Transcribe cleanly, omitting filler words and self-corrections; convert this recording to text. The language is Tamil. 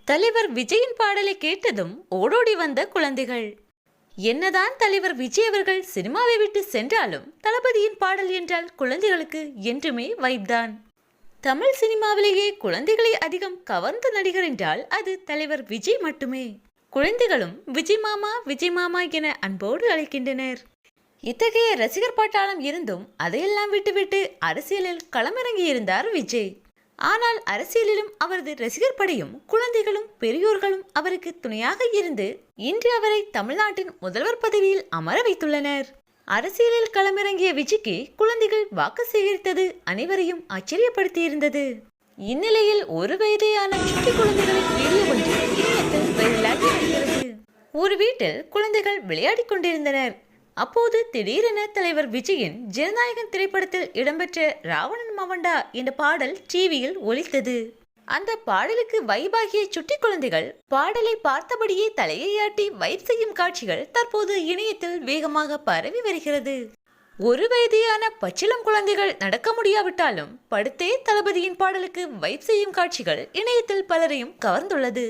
தலைவர் விஜயின் பாடலை கேட்டதும் ஓடோடி வந்த குழந்தைகள். என்னதான் தலைவர் விஜய் அவர்கள் சினிமாவை விட்டு சென்றாலும் தளபதியின் பாடல் என்றால் குழந்தைகளுக்கு என்றுமே வைப்தான். தமிழ் சினிமாவிலேயே குழந்தைகளை அதிகம் கவர்ந்த நடிகர் என்றால் அது தலைவர் விஜய் மட்டுமே. குழந்தைகளும் விஜய் மாமா என அன்போடு அழைக்கின்றனர். இத்தகைய ரசிகர் பட்டாளம் இருந்தும் அதையெல்லாம் விட்டுவிட்டு அரசியலில் களமிறங்கியிருந்தார் விஜய். ஆனால் அரசியலிலும் அவரது ரசிகர் படையும் குழந்தைகளும் பெரியோர்களும் அவருக்கு துணையாக இருந்து இன்று அவரை தமிழ்நாட்டின் முதல்வர் பதவியில் அமர வைத்துள்ளனர். அரசியலில் களமிறங்கிய விஜய்க்கு குழந்தைகள் வாக்கு சேகரித்தது அனைவரையும் ஆச்சரியப்படுத்தியிருந்தது. இந்நிலையில் ஒரு வயதேயான சுட்டி குழந்தைகளின் வீடியோ ஒன்று இணையத்தில் வைரலாகி வருகிறது. ஒரு வீட்டில் குழந்தைகள் விளையாடிக் கொண்டிருந்தனர். அப்போது திடீரென தலைவர் விஜயின் ஜனநாயகன் திரைப்படத்தில் இடம்பெற்ற ராவணன் மவண்டா என்ற பாடல் டிவியில் ஒலித்தது. அந்த பாடலுக்கு வைபாகிய சுட்டி குழந்தைகள் பாடலை பார்த்தபடியே தலையை ஆட்டி வைப் செய்யும் காட்சிகள் தற்போது இணையத்தில் வேகமாக பரவி வருகிறது. ஒரு வயதியான பச்சிளம் குழந்தைகள் நடக்க முடியாவிட்டாலும் படுத்தே தளபதியின் பாடலுக்கு வைப் செய்யும் காட்சிகள் இணையத்தில் பலரையும் கவர்ந்துள்ளது.